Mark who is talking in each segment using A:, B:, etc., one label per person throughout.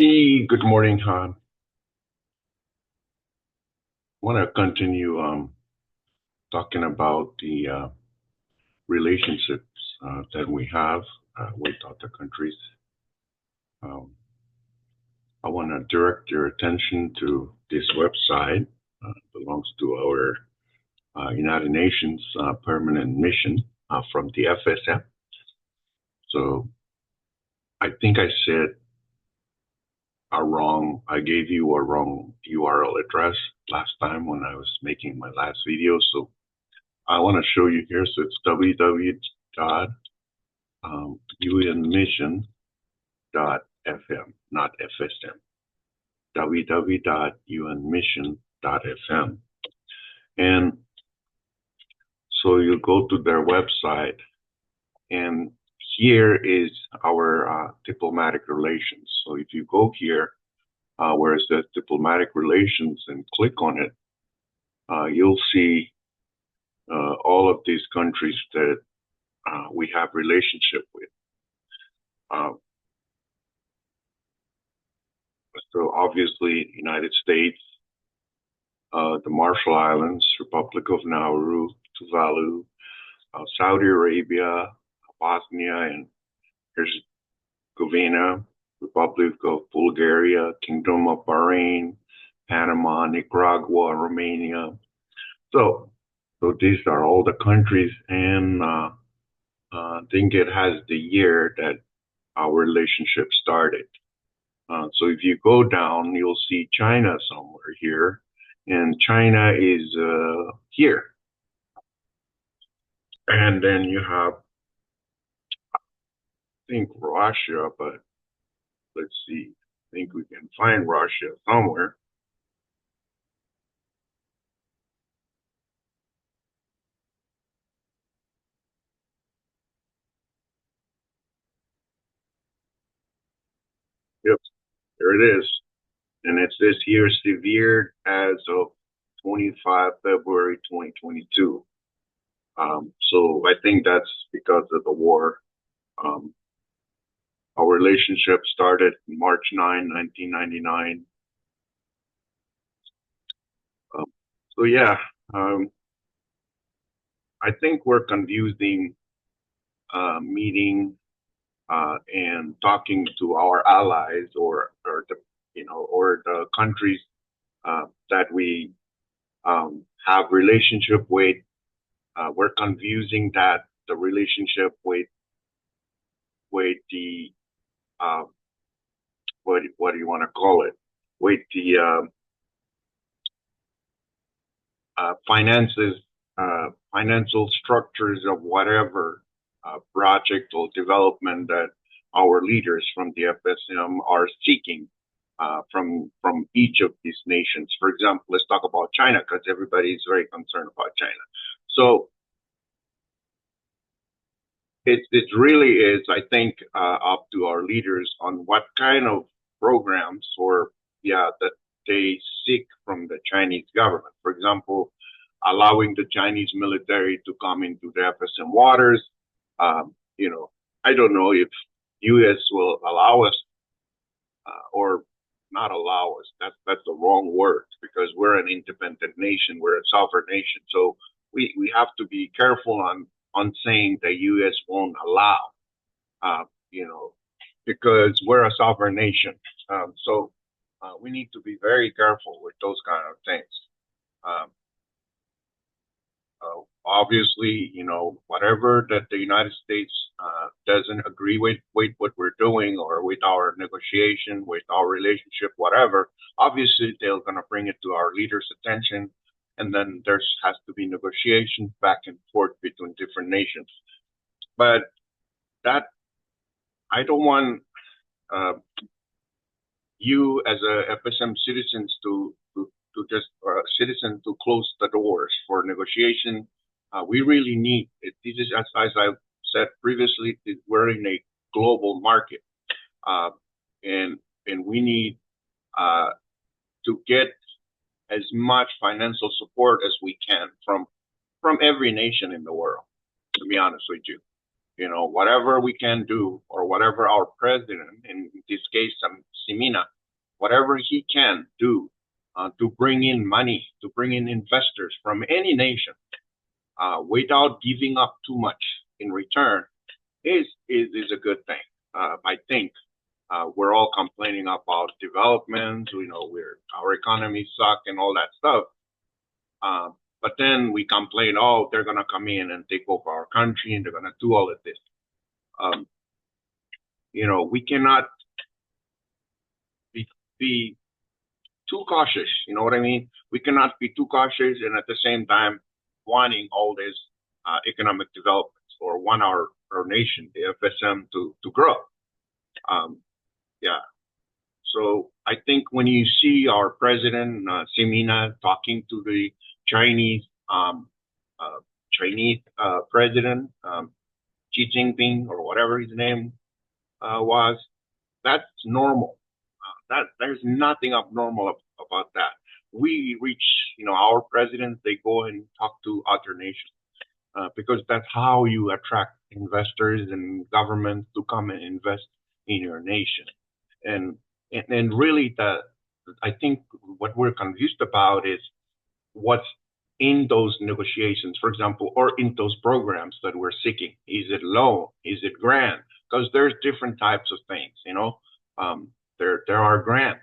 A: Hey, good morning, Han. I want to continue talking about the relationships that we have with other countries. Um, I want to direct your attention to this website. Belongs to our United Nations permanent mission from the FSM. So I think I gave you a wrong URL address last time when I was making my last video. So I want to show you here. So it's www.unmission.fm, not FSM. www.unmission.fm. And so you go to their website, and here is our diplomatic relations. So if you go here, where it says diplomatic relations and click on it, you'll see all of these countries that we have relationship with. So obviously, United States, the Marshall Islands, Republic of Nauru, Tuvalu, Saudi Arabia, Bosnia and Herzegovina, Republic of Bulgaria, Kingdom of Bahrain, Panama, Nicaragua, Romania. So these are all the countries, and I think it has the year that our relationship started. So if you go down, you'll see China somewhere here, and China is here. And then you have, I think, Russia, but let's see. I think we can find Russia somewhere. Yep, there it is. And it says here severe as of 25 February 2022. So I think that's because of the war. Our relationship started March 9, 1999. So yeah, I think we're confusing meeting and talking to our allies or the countries that we have relationship with. We're confusing the relationship with the what do you want to call it, with the finances, financial structures of whatever project or development that our leaders from the FSM are seeking from each of these nations. For example, let's talk about China, because everybody is very concerned about China. So it really is, I think, up to our leaders on what kind of programs that they seek from the Chinese government. For example, allowing the Chinese military to come into the FSM waters. I don't know if U.S. will allow us or not allow us. That's the wrong word, because we're an independent nation. We're a sovereign nation. So we have to be careful on saying the U.S. won't allow, because we're a sovereign nation. So we need to be very careful with those kind of things. Obviously, whatever that the United States doesn't agree with what we're doing or with our negotiation, with our relationship, whatever, obviously they're going to bring it to our leaders' attention. And then there has to be negotiations back and forth between different nations. But that, I don't want you as a FSM citizens to just citizens to close the doors for negotiation. We really need it. This is, as I've said previously, we're in a global market, and we need to get as much financial support as we can from every nation in the world, to be honest with you. whatever we can do, or whatever our president, in this case, Simina, whatever he can do to bring in money, to bring in investors from any nation, without giving up too much in return, is a good thing. I think we're all complaining about development. Our economy suck and all that stuff. But then we complain, oh, they're gonna come in and take over our country, and they're gonna do all of this. Um, we cannot be too cautious. You know what I mean? We cannot be too cautious and at the same time wanting all this economic development, or want our nation, the FSM, to grow. Yeah. So I think when you see our president, Simina, talking to the Chinese uh, president, Xi Jinping, or whatever his name was, that's normal. That there's nothing abnormal about that. We reach, our presidents, they go and talk to other nations, because that's how you attract investors and governments to come and invest in your nation. And and really, I think what we're confused about is what's in those negotiations, for example, or in those programs that we're seeking. Is it loan? Is it grant? Because there's different types of things. There are grants.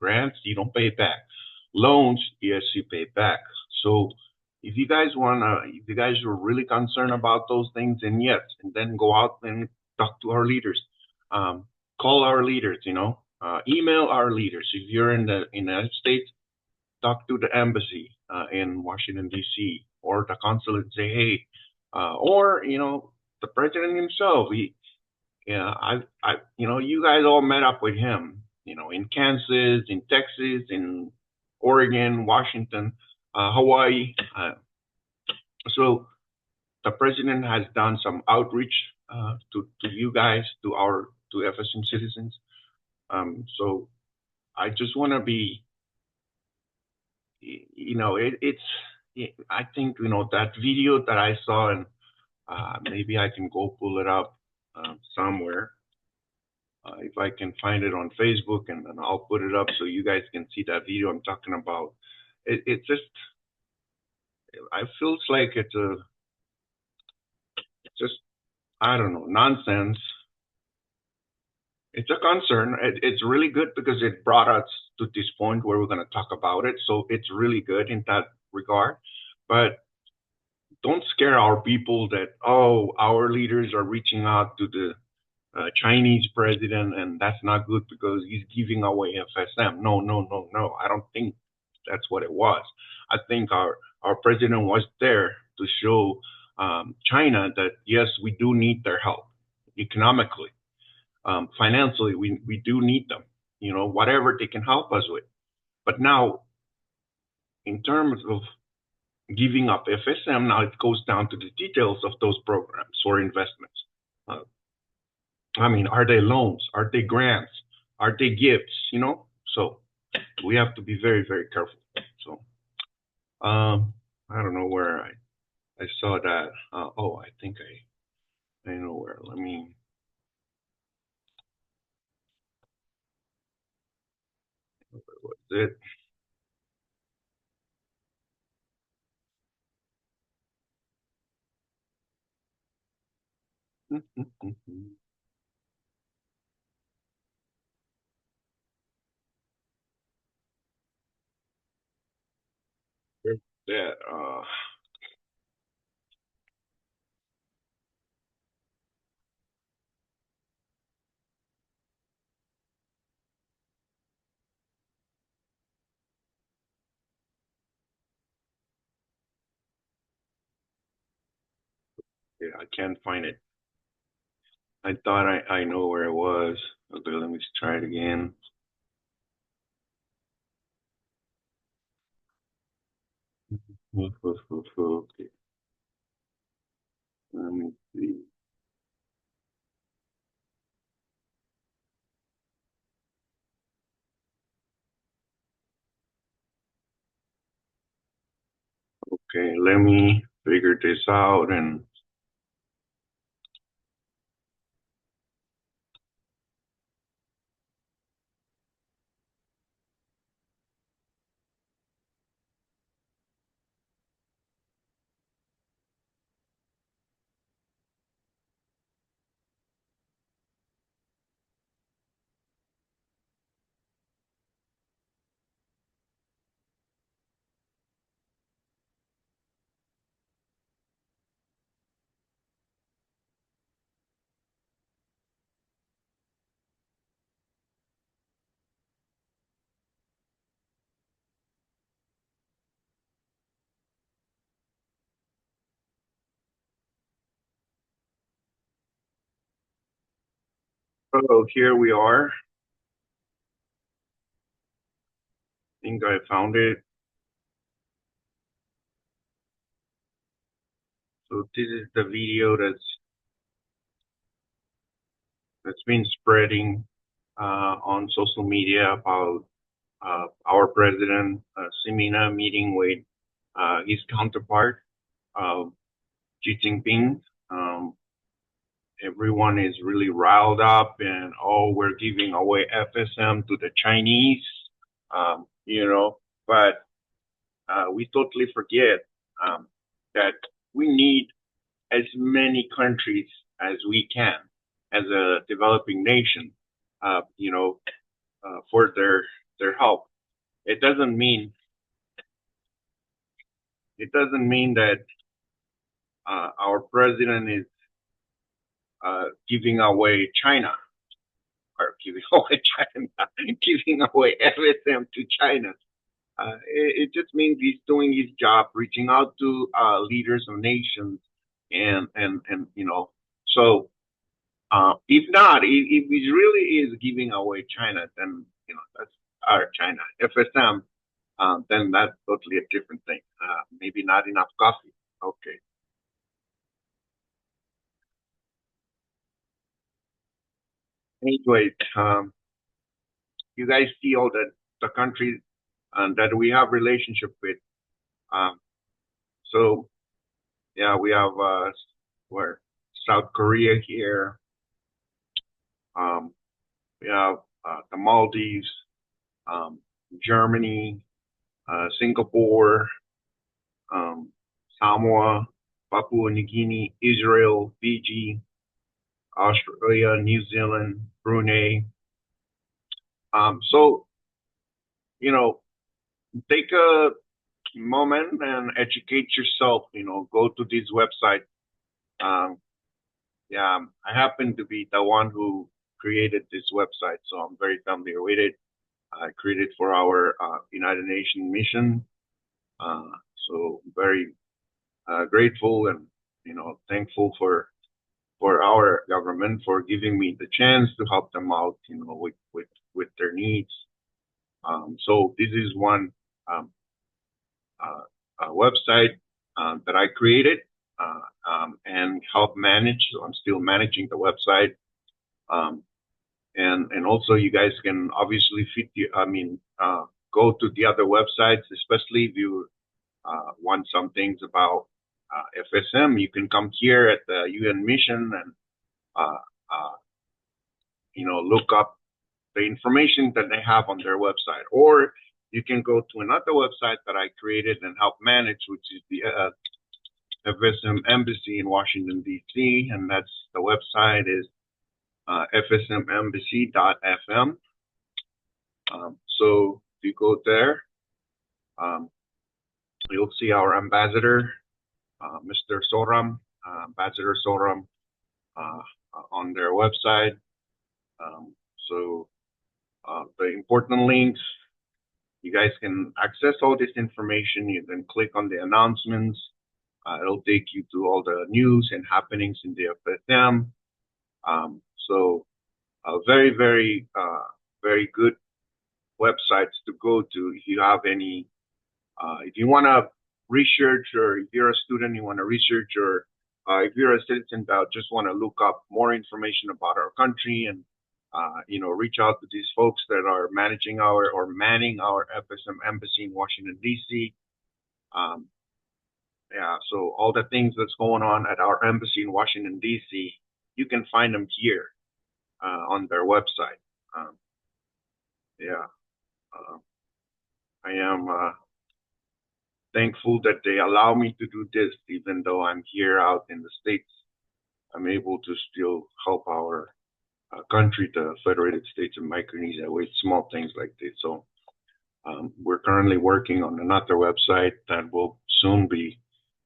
A: Grants, you don't pay back. Loans, yes, you pay back. So if you guys are really concerned about those things, and yes, and then go out and talk to our leaders, um, call our leaders, email our leaders. If you're in the United States, talk to the embassy in Washington D.C. or the consulate and say, hey, or the president himself. Yeah, you guys all met up with him, in Kansas, in Texas, in Oregon, Washington, Hawaii. So the president has done some outreach to you guys, to FSM citizens. So I just want to be, I think, that video that I saw, and maybe I can go pull it up somewhere. If I can find it on Facebook, and I'll put it up so you guys can see that video I'm talking about. It just, I feels like just, I don't know, nonsense. It's a concern. It's really good because it brought us to this point where we're going to talk about it. So it's really good in that regard. But don't scare our people that, oh, our leaders are reaching out to the Chinese president, and that's not good because he's giving away FSM. No, no, no, no. I don't think that's what it was. I think our president was there to show China that, yes, we do need their help economically, financially. We do need them, whatever they can help us with. But now, in terms of giving up FSM, now it goes down to the details of those programs or investments. Uh, I mean, are they loans? Are they grants? Are they gifts? So we have to be very, very careful. So I don't know where I saw that. Oh, I think I know where. Let me. What was it? Where's that? Yeah, I can't find it. I thought I know where it was. Okay, let me try it again. Okay, let me see. Okay, let me figure this out, and Oh, here we are. I think I found it. So this is the video that's been spreading on social media about our president, Simina, meeting with his counterpart, uh, Xi Jinping. Um, Everyone is really riled up, and oh, we're giving away FSM to the Chinese, but we totally forget that we need as many countries as we can as a developing nation, for their help. It doesn't mean that our president is giving away China or giving away China, giving away FSM to China. It just means he's doing his job, reaching out to leaders of nations, and so if not, if he really is giving away China, then that's our China FSM. Then that's totally a different thing. Maybe not enough coffee. Okay. Anyway, you guys see all the countries that we have relationship with. Um, so yeah, we have where South Korea here. Um, we have the Maldives, um, Germany, Singapore, um, Samoa, Papua New Guinea, Israel, Fiji, Australia, New Zealand, Brunei. So take a moment and educate yourself. Go to this website. Um, yeah, I happen to be the one who created this website, so I'm very familiar with it. I created for our United Nations mission. Uh, so very grateful and thankful for our government for giving me the chance to help them out, with their needs. So this is one um, website that I created and help manage. So I'm still managing the website. Um, and also you guys can obviously go to the other websites, especially if you want some things about FSM. You can come here at the UN mission and uh, uh, look up the information that they have on their website, or you can go to another website that I created and help manage, which is the FSM Embassy in Washington D.C., and that's the website is fsmembassy.fm. So if you go there, um, you'll see our ambassador, Mr. Soram, Ambassador Soram, on their website. So the important links, you guys can access all this information. You can click on the announcements. It'll take you to all the news and happenings in the FSM. So very, very, very good websites to go to if you have any, if you want to research, or if you're a student, you want to research, or if you're a citizen that just want to look up more information about our country and reach out to these folks that are manning our FSM embassy in Washington D.C. Yeah, so all the things that's going on at our embassy in Washington D.C., you can find them here on their website. Um, yeah, uh, I am thankful that they allow me to do this, even though I'm here out in the States. I'm able to still help our country, the Federated States of Micronesia, with small things like this. So we're currently working on another website that will soon be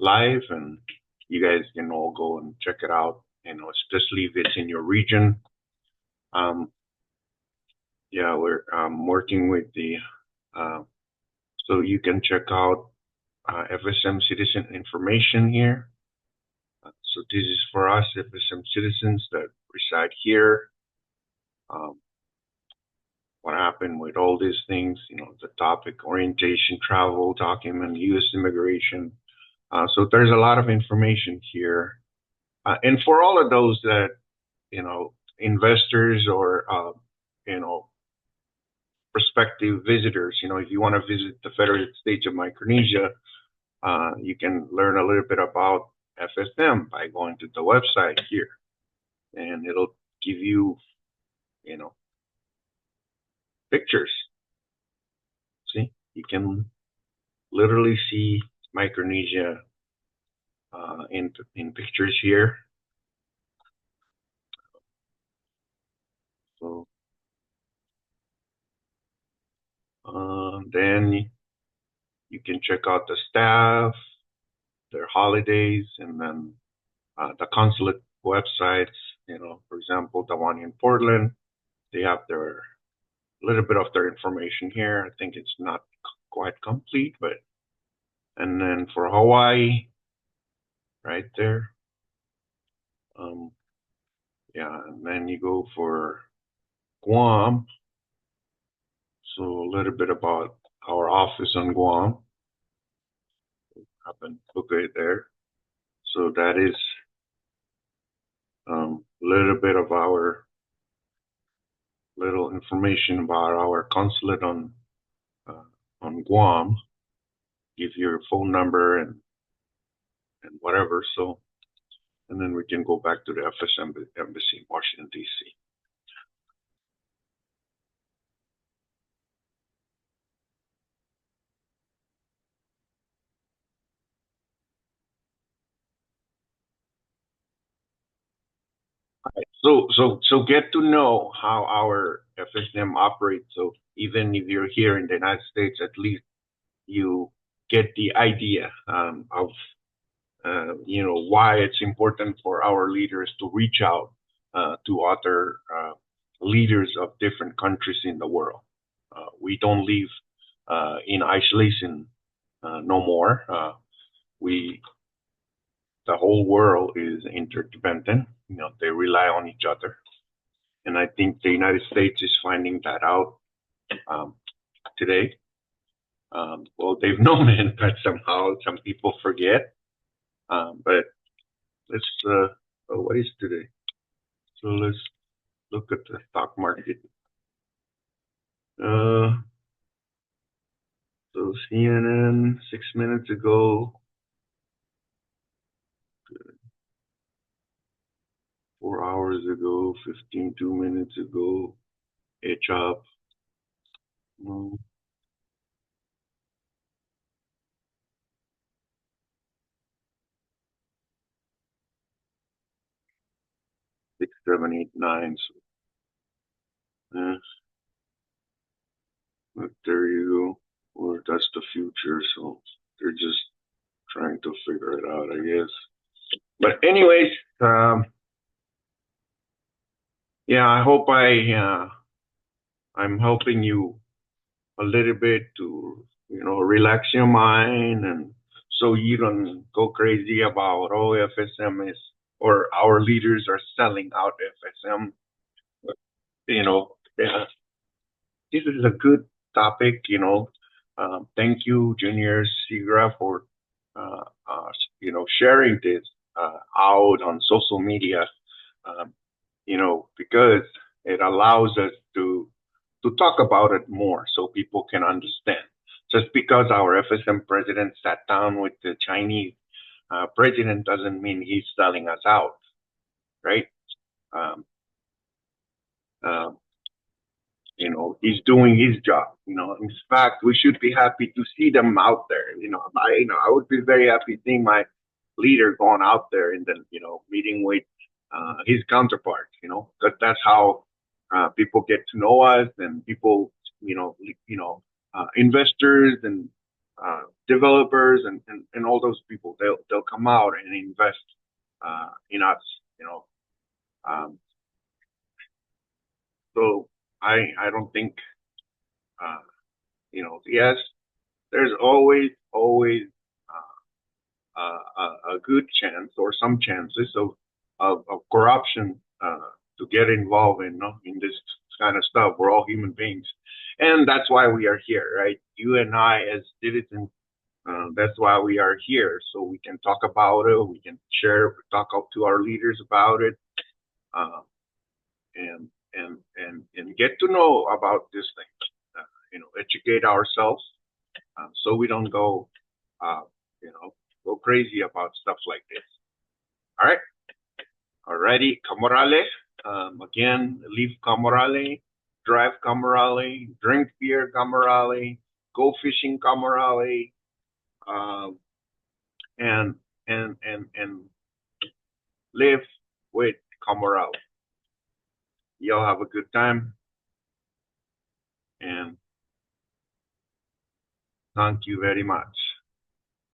A: live, and you guys can all go and check it out. Especially if it's in your region. Yeah, we're working with the, so you can check out FSM citizen information here. So this is for us FSM citizens that reside here. um, what happened with all these things, the topic, orientation, travel, document, U.S. immigration. So there's a lot of information here. And for all of those that, investors or, you know, prospective visitors, if you want to visit the Federated States of Micronesia, you can learn a little bit about FSM by going to the website here, and it'll give you, you know, pictures. See, you can literally see Micronesia in pictures here. So then you can check out the staff, their holidays, and then the consulate websites. For example, the one in Portland, they have their little bit of their information here. I think it's not quite complete, but and then for Hawaii, right there. Yeah, and then you go for Guam. So a little bit about our office on Guam. Happen look right there. So that is a little bit of our little information about our consulate on Guam. Give your phone number and whatever. So, and then we can go back to the FSM embassy in Washington D.C. So get to know how our FSM operates. So even if you're here in the United States, at least you get the idea of why it's important for our leaders to reach out to other leaders of different countries in the world. We don't live in isolation no more. We The whole world is interdependent. They rely on each other, and I think the United States is finding that out today. Well, they've known it, but somehow some people forget. But let's. What is today? So let's look at the stock market. So CNN 6 minutes ago, 4 hours ago, 2 minutes ago, edge up. 6, 7, 8, 9. So, but there you go. Or that's the future. So they're just trying to figure it out, I guess. But anyways, yeah, I hope I'm helping you a little bit to relax your mind, and so you don't go crazy about FSM is, or our leaders are selling out FSM. Yeah, this is a good topic. Thank you, Junior Segra, for sharing this out on social media. Because it allows us to talk about it more so people can understand. Just because our FSM president sat down with the Chinese president doesn't mean he's selling us out, right? Um, uh, he's doing his job. In fact, we should be happy to see them out there. I would be very happy seeing my leader going out there and then, meeting with his counterpart. Because that's how people get to know us, and people, investors and developers and all those people, they'll come out and invest in us. You know, um, so I don't think uh, yes, there's always a good chance or some chances of corruption to get involved in this kind of stuff. We're all human beings, and that's why we are here, right? You and I, as citizens, that's why we are here, so we can talk about it. We can share, talk up to our leaders about it, uh, and get to know about this thing. Educate ourselves, so we don't go, uh, go crazy about stuff like this. All right. Alrighty, Camorale. Again, leave Camorale, drive Camorale, drink beer Camorale, go fishing Camorale, um, and and live with Camorale. Y'all have a good time, and thank you very much.